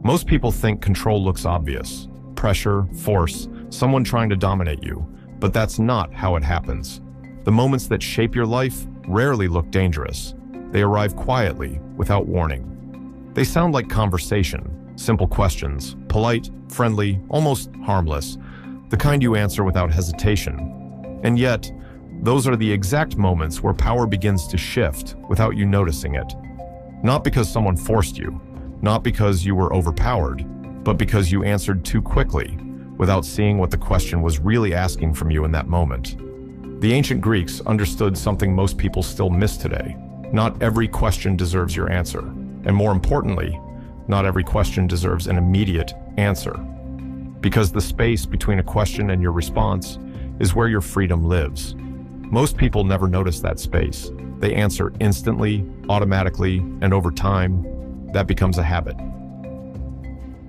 Most people think control looks obvious. Pressure, force, someone trying to dominate you. But that's not how it happens. The moments that shape your life rarely look dangerous. They arrive quietly, without warning. They sound like conversation, simple questions, polite, friendly, almost harmless, the kind you answer without hesitation. And yet, those are the exact moments where power begins to shift without you noticing it. Not because someone forced you, not because you were overpowered, but because you answered too quickly, without seeing what the question was really asking from you in that moment. The ancient Greeks understood something most people still miss today. Not every question deserves your answer. And more importantly, not every question deserves an immediate answer. Because the space between a question and your response is where your freedom lives. Most people never notice that space. They answer instantly, automatically, and over time, that becomes a habit.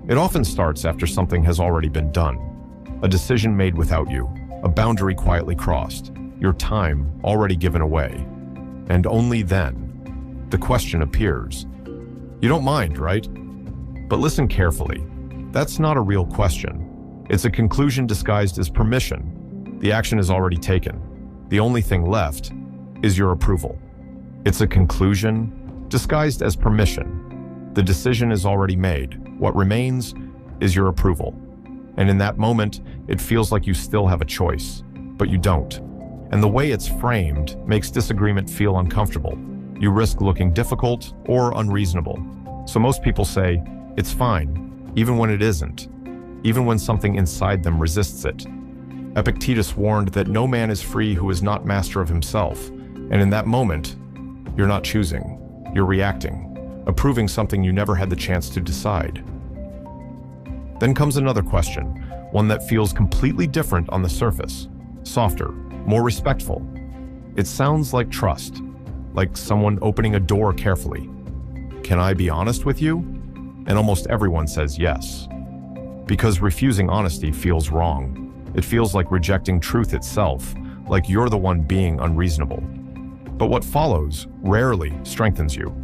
It often starts after something has already been done. A decision made without you, a boundary quietly crossed, your time already given away. And only then, the question appears. You don't mind, right? But listen carefully. That's not a real question. It's a conclusion disguised as permission. The action is already taken. The only thing left is your approval. It's a conclusion disguised as permission. The decision is already made. What remains is your approval. And in that moment, it feels like you still have a choice, but you don't. And the way it's framed makes disagreement feel uncomfortable. You risk looking difficult or unreasonable. So most people say, it's fine, even when it isn't, even when something inside them resists it. Epictetus warned that no man is free who is not master of himself. And in that moment, you're not choosing, you're reacting, approving something you never had the chance to decide. Then comes another question, one that feels completely different on the surface, softer, more respectful. It sounds like trust, like someone opening a door carefully. Can I be honest with you? And almost everyone says yes. Because refusing honesty feels wrong. It feels like rejecting truth itself, like you're the one being unreasonable. But what follows rarely strengthens you.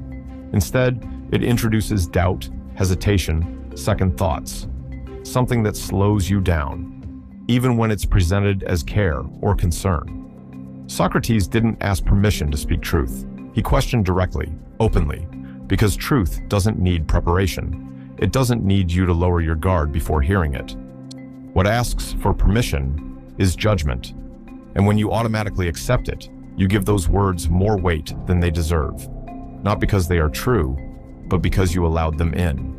Instead, it introduces doubt, hesitation, second thoughts, something that slows you down, even when it's presented as care or concern. Socrates didn't ask permission to speak truth. He questioned directly, openly, because truth doesn't need preparation. It doesn't need you to lower your guard before hearing it. What asks for permission is judgment. And when you automatically accept it, you give those words more weight than they deserve. Not because they are true, but because you allowed them in.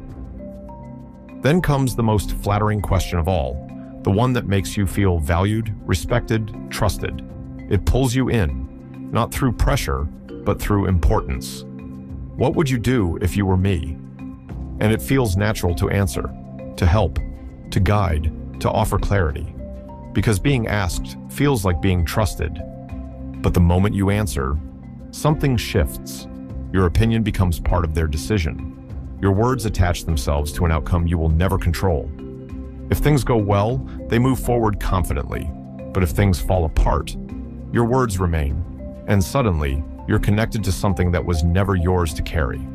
Then comes the most flattering question of all, the one that makes you feel valued, respected, trusted. It pulls you in, not through pressure, but through importance. What would you do if you were me? And it feels natural to answer, to help, to guide, to offer clarity. Because being asked feels like being trusted. But the moment you answer, something shifts. Your opinion becomes part of their decision. Your words attach themselves to an outcome you will never control. If things go well, they move forward confidently. But if things fall apart, your words remain. And suddenly, you're connected to something that was never yours to carry.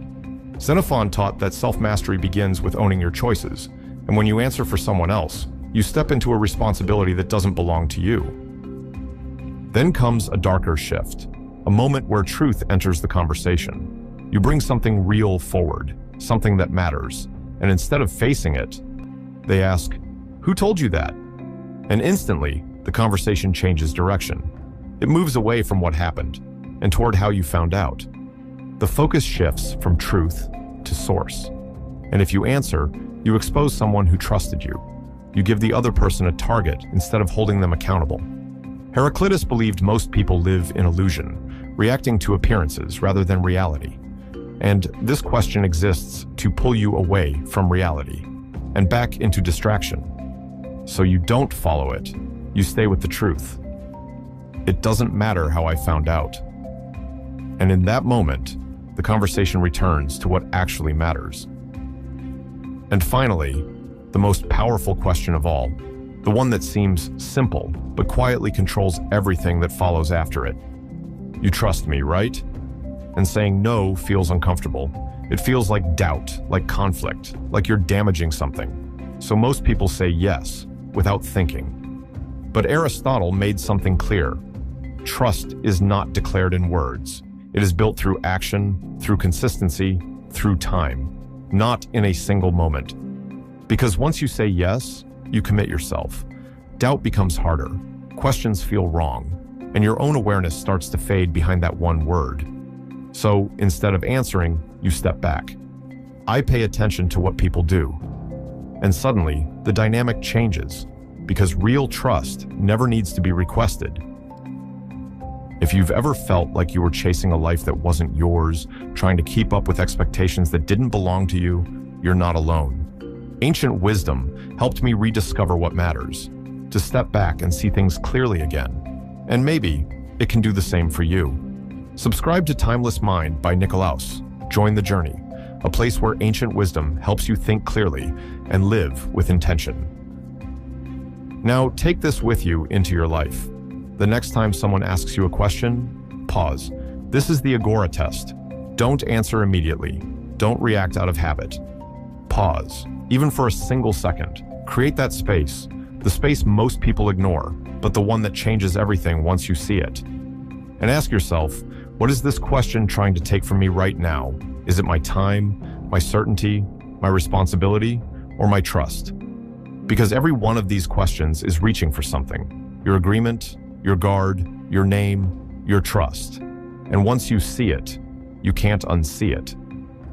Xenophon taught that self-mastery begins with owning your choices. And when you answer for someone else, you step into a responsibility that doesn't belong to you. Then comes a darker shift, a moment where truth enters the conversation. You bring something real forward, something that matters, and instead of facing it, they ask, "Who told you that?" And instantly, the conversation changes direction. It moves away from what happened and toward how you found out. The focus shifts from truth to source. And if you answer, you expose someone who trusted you. You give the other person a target instead of holding them accountable. Heraclitus believed most people live in illusion, reacting to appearances rather than reality. And this question exists to pull you away from reality and back into distraction. So you don't follow it, you stay with the truth. It doesn't matter how I found out. And in that moment, the conversation returns to what actually matters. And finally, the most powerful question of all, the one that seems simple, but quietly controls everything that follows after it. You trust me, right? And saying no feels uncomfortable. It feels like doubt, like conflict, like you're damaging something. So most people say yes, without thinking. But Aristotle made something clear. Trust is not declared in words. It is built through action, through consistency, through time, not in a single moment. Because once you say yes, you commit yourself. Doubt becomes harder, questions feel wrong, and your own awareness starts to fade behind that one word. So instead of answering, you step back. I pay attention to what people do. And suddenly, the dynamic changes, because real trust never needs to be requested. If you've ever felt like you were chasing a life that wasn't yours, trying to keep up with expectations that didn't belong to you, you're not alone. Ancient wisdom helped me rediscover what matters, to step back and see things clearly again. And maybe it can do the same for you. Subscribe to Timeless Mind by Nicolaus. Join the journey, a place where ancient wisdom helps you think clearly and live with intention. Now take this with you into your life. The next time someone asks you a question, pause. This is the Agora Test. Don't answer immediately. Don't react out of habit. Pause, even for a single second. Create that space, the space most people ignore, but the one that changes everything once you see it. And ask yourself, what is this question trying to take from me right now? Is it my time, my certainty, my responsibility, or my trust? Because every one of these questions is reaching for something. Your agreement, your guard, your name, your trust. And once you see it, you can't unsee it.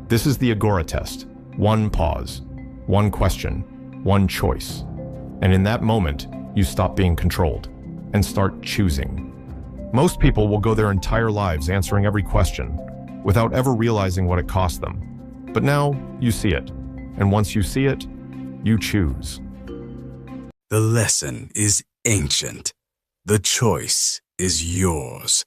This is the Agora Test. One pause, one question, one choice. And in that moment, you stop being controlled and start choosing. Most people will go their entire lives answering every question without ever realizing what it cost them. But now you see it. And once you see it, you choose. The lesson is ancient. The choice is yours.